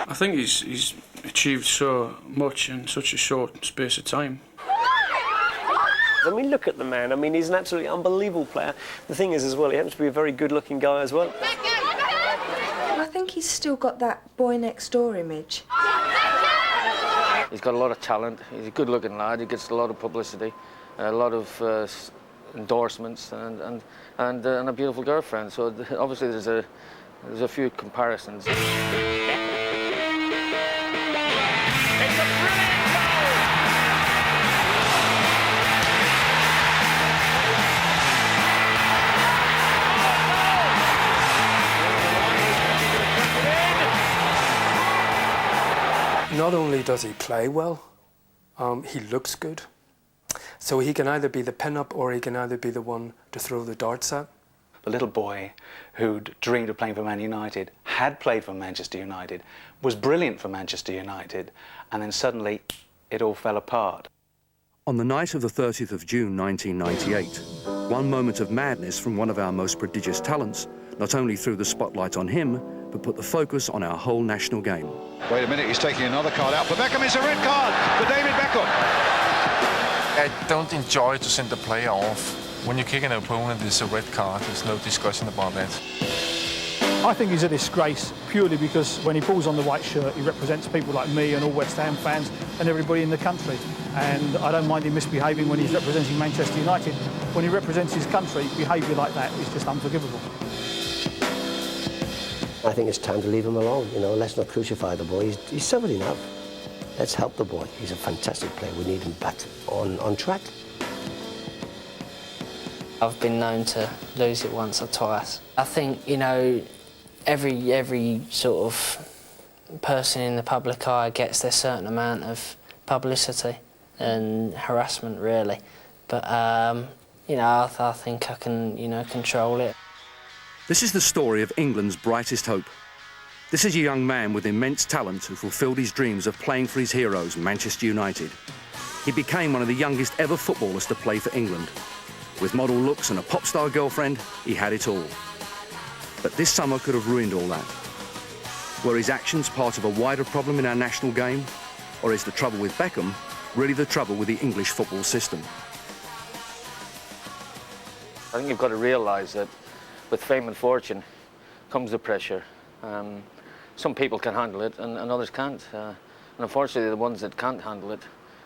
I think he's achieved so much in such a short space of time. I mean, look at the man. I mean, he's an absolutely unbelievable player. The thing is, as well, he happens to be a very good-looking guy as well. I think he's still got that boy next door image. He's got a lot of talent. He's a good-looking lad. He gets a lot of publicity, a lot of endorsements, and a beautiful girlfriend. So obviously there's a few comparisons. Not only does he play well, he looks good. So he can either be the pin-up or he can either be the one to throw the darts at. The little boy who'd dreamed of playing for Man United, had played for Manchester United, was brilliant for Manchester United, and then suddenly it all fell apart. On the night of the 30th of June 1998, one moment of madness from one of our most prodigious talents not only threw the spotlight on him, but put the focus on our whole national game. Wait a minute, he's taking another card out for Beckham. It's a red card for David Beckham. I don't enjoy to send the player off. When you kick an opponent, it's a red card. There's no discussion about that. I think he's a disgrace purely because when he pulls on the white shirt, he represents people like me and all West Ham fans and everybody in the country. And I don't mind him misbehaving when he's representing Manchester United. When he represents his country, behaviour like that is just unforgivable. I think it's time to leave him alone, you know, let's not crucify the boy. He's 7 enough. Let's help the boy. He's a fantastic player. We need him back on track. I've been known to lose it once or twice. I think, you know, every sort of person in the public eye gets their certain amount of publicity and harassment, really. But, you know, I think I can, you know, control it. This is the story of England's brightest hope. This is a young man with immense talent who fulfilled his dreams of playing for his heroes, Manchester United. He became one of the youngest ever footballers to play for England. With model looks and a pop star girlfriend, he had it all. But this summer could have ruined all that. Were his actions part of a wider problem in our national game? Or is the trouble with Beckham really the trouble with the English football system? I think you've got to realise that with fame and fortune comes the pressure. Some people can handle it and others can't. And unfortunately, the ones that can't handle it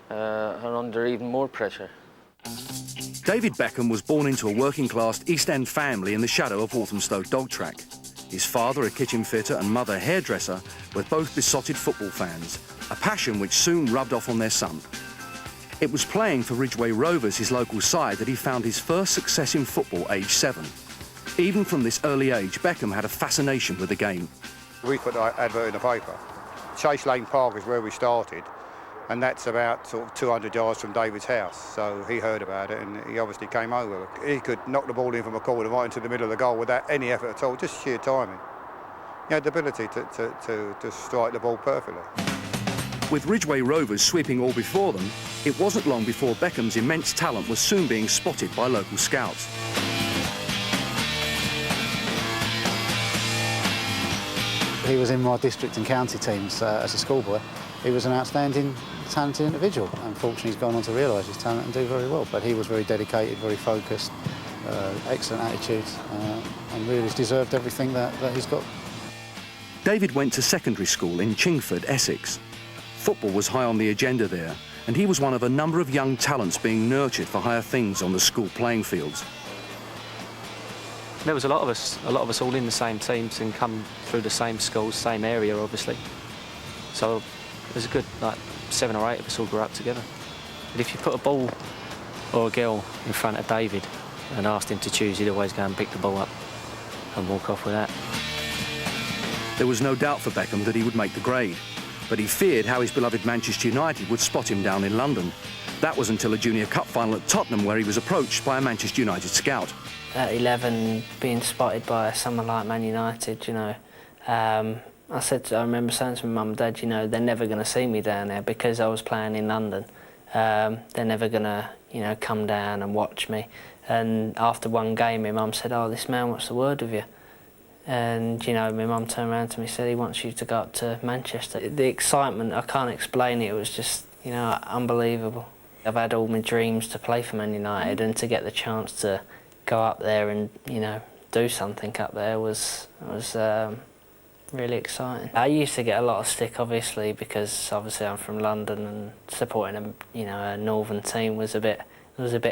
are under even more pressure. David Beckham was born into a working-class East End family in the shadow of Walthamstow Dog Track. His father, a kitchen fitter, and mother, hairdresser, were both besotted football fans, a passion which soon rubbed off on their son. It was playing for Ridgeway Rovers, his local side, that he found his first success in football aged 7. Even from this early age, Beckham had a fascination with the game. We put an advert in the paper. Chase Lane Park is where we started, and that's about sort of 200 yards from David's house. So he heard about it and he obviously came over. He could knock the ball in from a corner right into the middle of the goal without any effort at all, just sheer timing. He had the ability to strike the ball perfectly. With Ridgeway Rovers sweeping all before them, it wasn't long before Beckham's immense talent was soon being spotted by local scouts. He was in my district and county teams as a schoolboy. He was an outstanding, talented individual. Unfortunately, he's gone on to realise his talent and do very well. But he was very dedicated, very focused, excellent attitude, and really has deserved everything that he's got. David went to secondary school in Chingford, Essex. Football was high on the agenda there, and he was one of a number of young talents being nurtured for higher things on the school playing fields. There was a lot of us all in the same teams and come through the same schools, same area, obviously. So there's a good, 7 or 8 of us all grew up together. But if you put a ball or a girl in front of David and asked him to choose, he'd always go and pick the ball up and walk off with that. There was no doubt for Beckham that he would make the grade, but he feared how his beloved Manchester United would spot him down in London. That was until a Junior Cup final at Tottenham, where he was approached by a Manchester United scout. At 11, being spotted by someone like Man United, you know, I remember saying to my mum and dad, you know, they're never going to see me down there because I was playing in London. They're never going to, you know, come down and watch me. And after one game, my mum said, "Oh, this man wants a word with you." And, you know, my mum turned around to me and said, he wants you to go up to Manchester. The excitement, I can't explain it, it was just, you know, unbelievable. I've had all my dreams to play for Man United, and to get the chance to go up there and, you know, do something up there was really exciting. I used to get a lot of stick, obviously, because obviously I'm from London, and supporting a northern team was a bit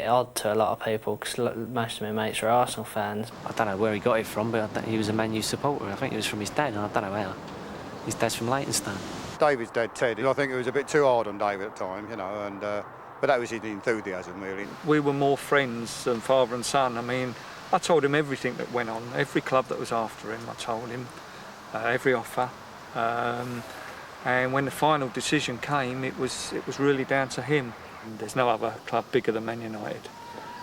odd to a lot of people, because most of my mates were Arsenal fans. I don't know where he got it from, but he was a Man U supporter. I think it was from his dad, and I don't know how. His dad's from Leytonstone. David's dad, Ted, I think it was a bit too hard on David at the time, you know, and but that was his enthusiasm, really. We were more friends than father and son. I mean, I told him everything that went on, every club that was after him, I told him, every offer. And when the final decision came, it was really down to him. And there's no other club bigger than Man United,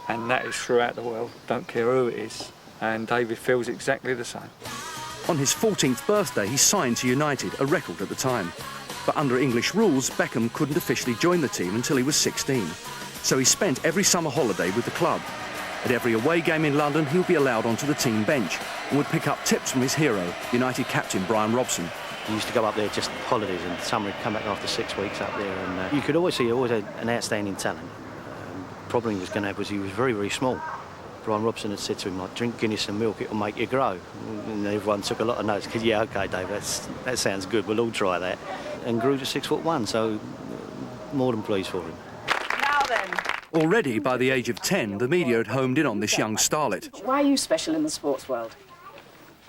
and that is throughout the world, don't care who it is. And David feels exactly the same. On his 14th birthday, he signed to United, a record at the time. But under English rules, Beckham couldn't officially join the team until he was 16. So he spent every summer holiday with the club. At every away game in London, he would be allowed onto the team bench and would pick up tips from his hero, United captain Brian Robson. He used to go up there just holidays, and summer he'd come back after 6 weeks up there, and you could always see he always had an outstanding talent. Problem he was going to have was he was very, very small. Brian Robson had said to him, like, drink Guinness and milk, it'll make you grow. And everyone took a lot of notes, because, yeah, OK, Dave, that sounds good, we'll all try that. And grew to 6'1", so more than pleased for him. Now then. Already, by the age of 10, the media had homed in on this young starlet. Why are you special in the sports world?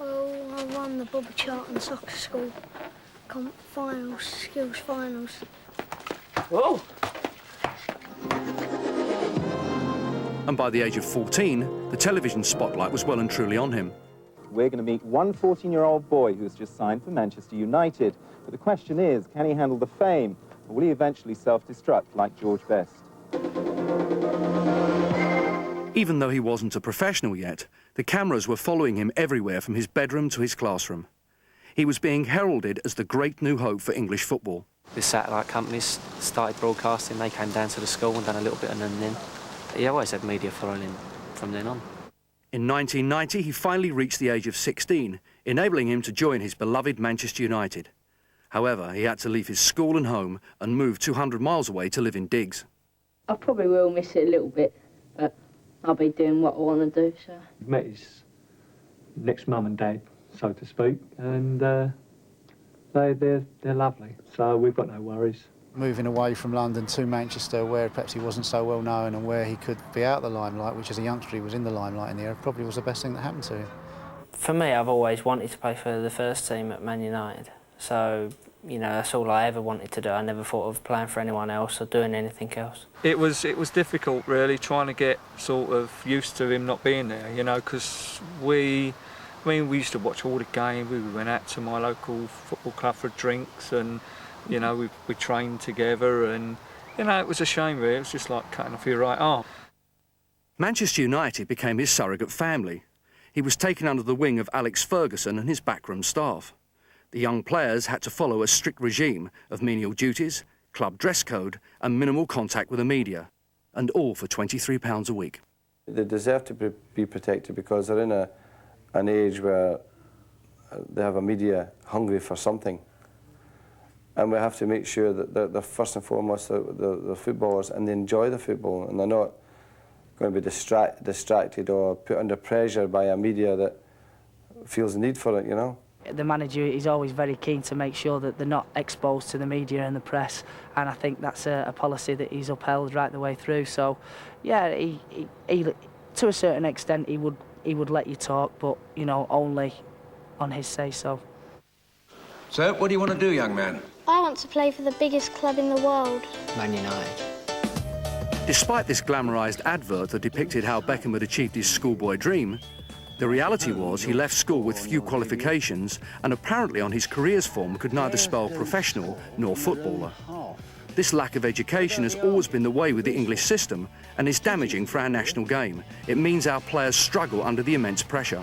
Oh, I won the Bobby Charlton Soccer School finals, skills finals. Whoa! And by the age of 14, the television spotlight was well and truly on him. We're going to meet one 14-year-old boy who's just signed for Manchester United. But the question is, can he handle the fame, or will he eventually self-destruct like George Best? Even though he wasn't a professional yet, the cameras were following him everywhere from his bedroom to his classroom. He was being heralded as the great new hope for English football. The satellite companies started broadcasting, they came down to the school and done a little bit of them then. He always had media following him from then on. In 1990, he finally reached the age of 16, enabling him to join his beloved Manchester United. However, he had to leave his school and home and move 200 miles away to live in digs. I probably will miss it a little bit, but I'll be doing what I want to do, so... Met his next mum and dad, so to speak, and they're lovely, so we've got no worries. Moving away from London to Manchester, where perhaps he wasn't so well known and where he could be out of the limelight, which as a youngster he was in the limelight in the era, probably was the best thing that happened to him. For me, I've always wanted to play for the first team at Man United. So, you know, that's all I ever wanted to do. I never thought of playing for anyone else or doing anything else. It was difficult, really, trying to get sort of used to him not being there, you know, because we used to watch all the games. We went out to my local football club for drinks, and, you know, we trained together, and, you know, it was a shame, really. It was just like cutting off your right arm. Manchester United became his surrogate family. He was taken under the wing of Alex Ferguson and his backroom staff. The young players had to follow a strict regime of menial duties, club dress code and minimal contact with the media, and all for £23 a week. They deserve to be protected because they're in an age where they have a media hungry for something. And we have to make sure that they're first and foremost the footballers, and they enjoy the football, and they're not going to be distracted or put under pressure by a media that feels the need for it, you know. The manager is always very keen to make sure that they're not exposed to the media and the press, and I think that's a policy that he's upheld right the way through. So, yeah, he to a certain extent he would let you talk, but, you know, only on his say-so. So, what do you want to do, young man? I want to play for the biggest club in the world. Man United. Despite this glamorised advert that depicted how Beckham had achieved his schoolboy dream, the reality was he left school with few qualifications and apparently on his careers form could neither spell professional nor footballer. This lack of education has always been the way with the English system and is damaging for our national game. It means our players struggle under the immense pressure.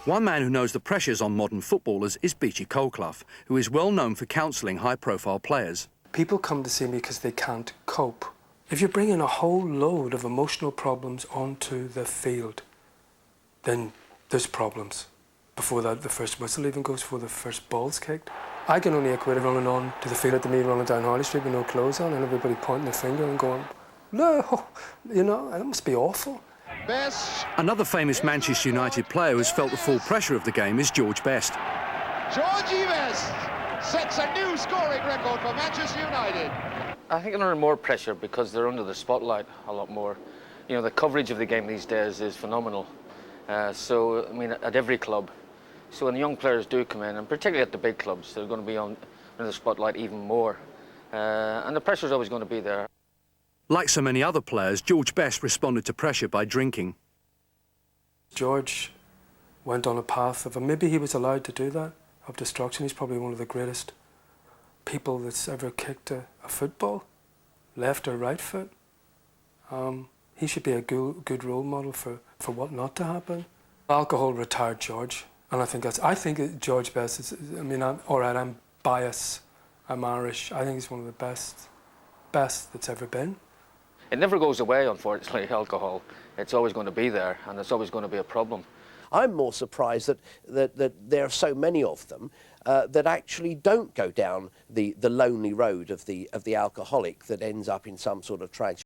One man who knows the pressures on modern footballers is Beachy Colclough, who is well known for counselling high-profile players. People come to see me because they can't cope. If you're bringing a whole load of emotional problems onto the field, then there's problems before the first whistle even goes, before the first ball's kicked. I can only equate it running on to the field at the meet, running down Harley Street with no clothes on, and everybody pointing their finger and going, no, you know, that must be awful. Best. Another famous Manchester United player who has felt the full pressure of the game is George Best. Georgie Best sets a new scoring record for Manchester United. I think they're under more pressure because they're under the spotlight a lot more. You know, the coverage of the game these days is phenomenal. So, I mean, at every club. So when the young players do come in, and particularly at the big clubs, they're going to be under the spotlight even more. And the pressure's always going to be there. Like so many other players, George Best responded to pressure by drinking. George went on a path of, and maybe he was allowed to do that, of destruction. He's probably one of the greatest people that's ever kicked a football, left or right foot. He should be a good role model for what not to happen. Alcohol retired George, and I think George Best is, I mean, I'm biased, I'm Irish, I think he's one of the best that's ever been. It never goes away, unfortunately, alcohol. It's always going to be there, and it's always going to be a problem. I'm more surprised that there are so many of them that actually don't go down the lonely road of the alcoholic that ends up in some sort of tragedy.